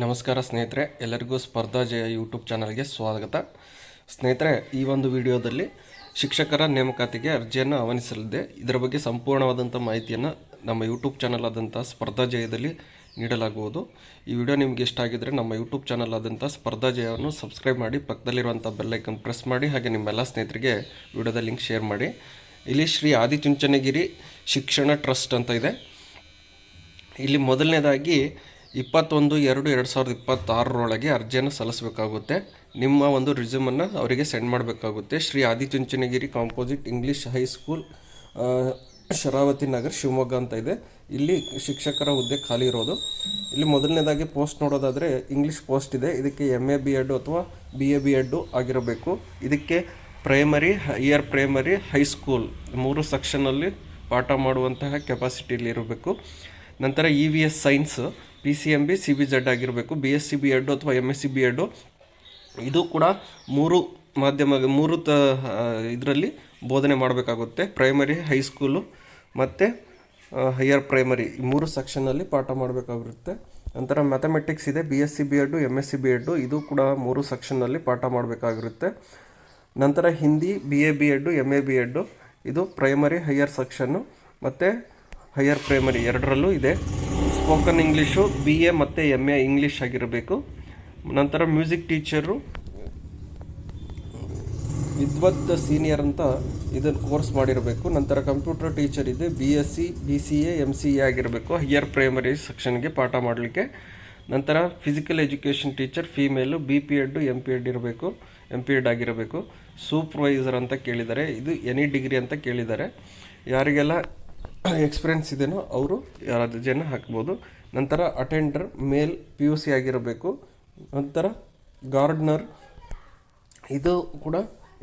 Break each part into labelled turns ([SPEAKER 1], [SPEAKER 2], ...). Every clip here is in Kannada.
[SPEAKER 1] ನಮಸ್ಕಾರ ಸ್ನೇಹಿತರೆ, ಎಲ್ಲರಿಗೂ ಸ್ಪರ್ಧಾ ಜಯ ಯೂಟ್ಯೂಬ್ ಚಾನಲ್ಗೆ ಸ್ವಾಗತ. ಸ್ನೇಹಿತರೆ, ಈ ಒಂದು ವಿಡಿಯೋದಲ್ಲಿ ಶಿಕ್ಷಕರ ನೇಮಕಾತಿಗೆ ಅರ್ಜಿಯನ್ನು ಆಹ್ವಾನಿಸಲಿದೆ. ಇದರ ಬಗ್ಗೆ ಸಂಪೂರ್ಣವಾದಂಥ ಮಾಹಿತಿಯನ್ನು ನಮ್ಮ ಯೂಟ್ಯೂಬ್ ಚಾನಲ್ ಆದಂಥ ಸ್ಪರ್ಧಾ ಜಯದಲ್ಲಿ ನೀಡಲಾಗುವುದು. ಈ ವಿಡಿಯೋ ನಿಮಗೆ ಇಷ್ಟ ಆಗಿದ್ದರೆ ನಮ್ಮ ಯೂಟ್ಯೂಬ್ ಚಾನಲ್ ಆದಂಥ ಸ್ಪರ್ಧಾ ಜಯವನ್ನು ಸಬ್ಸ್ಕ್ರೈಬ್ ಮಾಡಿ, ಪಕ್ಕದಲ್ಲಿರುವಂಥ ಬೆಲ್ಲೈಕನ್ ಪ್ರೆಸ್ ಮಾಡಿ, ಹಾಗೆ ನಿಮ್ಮೆಲ್ಲ ಸ್ನೇಹಿತರಿಗೆ ವಿಡಿಯೋದ ಲಿಂಕ್ ಶೇರ್ ಮಾಡಿ. ಇಲ್ಲಿ ಶ್ರೀ ಆದಿಚುಂಚನಗಿರಿ ಶಿಕ್ಷಣ ಟ್ರಸ್ಟ್ ಅಂತ ಇದೆ. ಇಲ್ಲಿ ಮೊದಲನೇದಾಗಿ 21/2/2026 ಅರ್ಜಿಯನ್ನು ಸಲ್ಲಿಸಬೇಕಾಗುತ್ತೆ. ನಿಮ್ಮ ಒಂದು ರಿಸ್ಯೂಮನ್ನು ಅವರಿಗೆ ಸೆಂಡ್ ಮಾಡಬೇಕಾಗುತ್ತೆ. Shri Adichunchanagiri composite English high school, Sharavathi Nagar, Shivamogga ಅಂತ ಇದೆ. ಇಲ್ಲಿ ಶಿಕ್ಷಕರ ಹುದ್ದೆ ಖಾಲಿ ಇರೋದು. ಇಲ್ಲಿ ಮೊದಲನೇದಾಗಿ ಪೋಸ್ಟ್ ನೋಡೋದಾದರೆ ಇಂಗ್ಲೀಷ್ ಪೋಸ್ಟ್ ಇದೆ. ಇದಕ್ಕೆ MA BEd ಅಥವಾ BA BEd ಆಗಿರಬೇಕು. ಇದಕ್ಕೆ ಪ್ರೈಮರಿ, ಹೈಯರ್ ಪ್ರೈಮರಿ, ಹೈಸ್ಕೂಲ್ 3 ಸೆಕ್ಷನಲ್ಲಿ ಪಾಠ ಮಾಡುವಂತಹ ಕೆಪಾಸಿಟಿಯಲ್ಲಿ ಇರಬೇಕು. ನಂತರ EVS ಸೈನ್ಸ್, PCMB CBZ ಆಗಿರಬೇಕು. BSc BEd ಅಥವಾ MSc BEd ಇದು ಕೂಡ 3 ಇದರಲ್ಲಿ ಬೋಧನೆ ಮಾಡಬೇಕಾಗುತ್ತೆ. ಪ್ರೈಮರಿ, ಹೈಸ್ಕೂಲು ಮತ್ತು ಹೈಯರ್ ಪ್ರೈಮರಿ 3 ಸೆಕ್ಷನ್ನಲ್ಲಿ ಪಾಠ ಮಾಡಬೇಕಾಗಿರುತ್ತೆ. ನಂತರ ಮ್ಯಾಥಮೆಟಿಕ್ಸ್ ಇದೆ. BSc BEd MSc BEd ಇದು ಕೂಡ 3 ಸೆಕ್ಷನ್ನಲ್ಲಿ ಪಾಠ ಮಾಡಬೇಕಾಗಿರುತ್ತೆ. ನಂತರ Hindi, BA BEd MA BEd ಇದು ಪ್ರೈಮರಿ, ಹೈಯರ್ ಸೆಕ್ಷನ್ನು ಮತ್ತು ಹೈಯರ್ ಪ್ರೈಮರಿ ಎರಡರಲ್ಲೂ ಇದೆ. ಸ್ಪೋಕನ್ ಇಂಗ್ಲೀಷು BA ಮತ್ತು MA ಇಂಗ್ಲೀಷ್ ಆಗಿರಬೇಕು. ನಂತರ ಮ್ಯೂಸಿಕ್ ಟೀಚರು ವಿದ್ವತ್ ಸೀನಿಯರ್ ಅಂತ ಇದನ್ನು ಕೋರ್ಸ್ ಮಾಡಿರಬೇಕು. ನಂತರ ಕಂಪ್ಯೂಟರ್ ಟೀಚರ್ ಇದೆ. BSc BCA MCA ಆಗಿರಬೇಕು, ಹೈಯರ್ ಪ್ರೈಮರಿ ಸೆಕ್ಷನ್ಗೆ ಪಾಠ ಮಾಡಲಿಕ್ಕೆ. ನಂತರ physical education teacher female, BPEd MPEd ಇರಬೇಕು, MPEd ಆಗಿರಬೇಕು. ಸೂಪರ್ವೈಸರ್ ಅಂತ ಕೇಳಿದ್ದಾರೆ. ಇದು ಎನಿ ಡಿಗ್ರಿ ಅಂತ ಕೇಳಿದ್ದಾರೆ. ಯಾರಿಗೆಲ್ಲ ಎಕ್ಸ್ಪೀರಿಯನ್ಸ್ ಇದೆಯೋ ಅವರು ಅರ್ಜಿಯನ್ನು ಹಾಕ್ಬೋದು. ನಂತರ ಅಟೆಂಡರ್ ಮೇಲ್ PUC ಆಗಿರಬೇಕು. ನಂತರ ಗಾರ್ಡ್ನರ್ ಇದು ಕೂಡ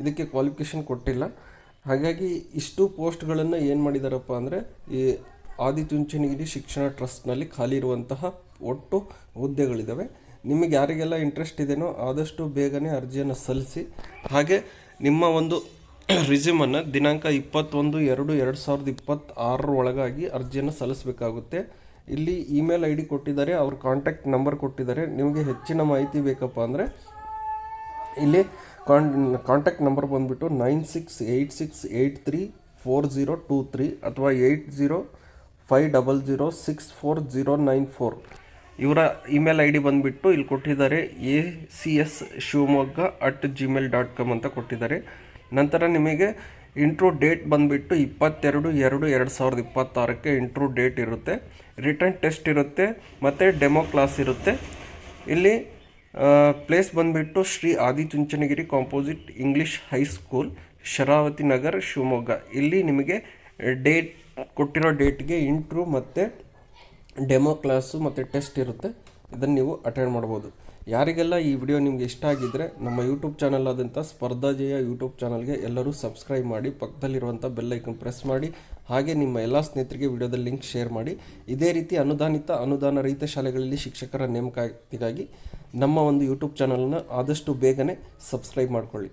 [SPEAKER 1] ಇದಕ್ಕೆ ಕ್ವಾಲಿಫಿಕೇಷನ್ ಕೊಟ್ಟಿಲ್ಲ. ಹಾಗಾಗಿ ಇಷ್ಟು ಪೋಸ್ಟ್ಗಳನ್ನು ಏನು ಮಾಡಿದಾರಪ್ಪ ಅಂದರೆ ಈ ಆದಿಚುಂಚನಗಿರಿ ಶಿಕ್ಷಣ ಟ್ರಸ್ಟ್ನಲ್ಲಿ ಖಾಲಿ ಇರುವಂತಹ ಒಟ್ಟು ಹುದ್ದೆಗಳಿದ್ದಾವೆ. ನಿಮಗೆ ಯಾರಿಗೆಲ್ಲ ಇಂಟ್ರೆಸ್ಟ್ ಇದೆಯೋ ಆದಷ್ಟು ಬೇಗನೆ ಅರ್ಜಿಯನ್ನು ಸಲ್ಲಿಸಿ. ಹಾಗೆ ನಿಮ್ಮ ಒಂದು ರಿಸ್ಯೂಮನ್ನು ದಿನಾಂಕ 21/2/2026 ಒಳಗಾಗಿ ಅರ್ಜಿಯನ್ನು ಸಲ್ಲಿಸಬೇಕಾಗುತ್ತೆ. ಇಲ್ಲಿ ಇಮೇಲ್ ID ಕೊಟ್ಟಿದ್ದಾರೆ, ಅವ್ರ ಕಾಂಟ್ಯಾಕ್ಟ್ ನಂಬರ್ ಕೊಟ್ಟಿದ್ದಾರೆ. ನಿಮಗೆ ಹೆಚ್ಚಿನ ಮಾಹಿತಿ ಬೇಕಪ್ಪ ಅಂದರೆ ಇಲ್ಲಿ ಕಾಂಟ್ಯಾಕ್ಟ್ ನಂಬರ್ ಬಂದುಬಿಟ್ಟು 9686834023 ಅಥವಾ 8050064094. ಇವರ ಇಮೇಲ್ ID ಬಂದುಬಿಟ್ಟು ಇಲ್ಲಿ ಕೊಟ್ಟಿದ್ದಾರೆ acs.shivamogga@gmail.com ಅಂತ ಕೊಟ್ಟಿದ್ದಾರೆ. ನಂತರ ನಿಮಗೆ ಇಂಟ್ರೋ ಡೇಟ್ ಬಂದುಬಿಟ್ಟು 22/2/2026 ಇಂಟ್ರೋ ಡೇಟ್ ಇರುತ್ತೆ. ರಿಟರ್ನ್ ಟೆಸ್ಟ್ ಇರುತ್ತೆ ಮತ್ತು ಡೆಮೋ ಕ್ಲಾಸ್ ಇರುತ್ತೆ. ಇಲ್ಲಿ ಪ್ಲೇಸ್ ಬಂದುಬಿಟ್ಟು Shri Adichunchanagiri composite English high school, Sharavathi Nagar, Shivamogga. ಇಲ್ಲಿ ನಿಮಗೆ ಡೇಟ್ ಕೊಟ್ಟಿರೋ ಡೇಟ್ಗೆ ಇಂಟ್ರೋ ಮತ್ತು ಡೆಮೋ ಕ್ಲಾಸು ಮತ್ತು ಟೆಸ್ಟ್ ಇರುತ್ತೆ. ಇದನ್ನು ನೀವು ಅಟೆಂಡ್ ಮಾಡ್ಬೋದು. ಯಾರಿಗೆಲ್ಲ ಈ ವಿಡಿಯೋ ನಿಮಗೆ ಇಷ್ಟ ಆಗಿದ್ದರೆ ನಮ್ಮ ಯೂಟ್ಯೂಬ್ ಚಾನಲ್ ಆದಂಥ ಸ್ಪರ್ಧಾ ಜಯ ಯೂಟ್ಯೂಬ್ ಚಾನಲ್ಗೆ ಎಲ್ಲರೂ ಸಬ್ಸ್ಕ್ರೈಬ್ ಮಾಡಿ, ಪಕ್ಕದಲ್ಲಿರುವಂಥ ಬೆಲ್ಲೈಕನ್ ಪ್ರೆಸ್ ಮಾಡಿ, ಹಾಗೆ ನಿಮ್ಮ ಎಲ್ಲ ಸ್ನೇಹಿತರಿಗೆ ವಿಡಿಯೋದ ಲಿಂಕ್ ಶೇರ್ ಮಾಡಿ. ಇದೇ ರೀತಿ ಅನುದಾನ ರಹಿತ ಶಾಲೆಗಳಲ್ಲಿ ಶಿಕ್ಷಕರ ನೇಮಕಾತಿಗಾಗಿ ನಮ್ಮ ಒಂದು ಯೂಟ್ಯೂಬ್ ಚಾನಲನ್ನು ಆದಷ್ಟು ಬೇಗನೆ ಸಬ್ಸ್ಕ್ರೈಬ್ ಮಾಡಿಕೊಳ್ಳಿ.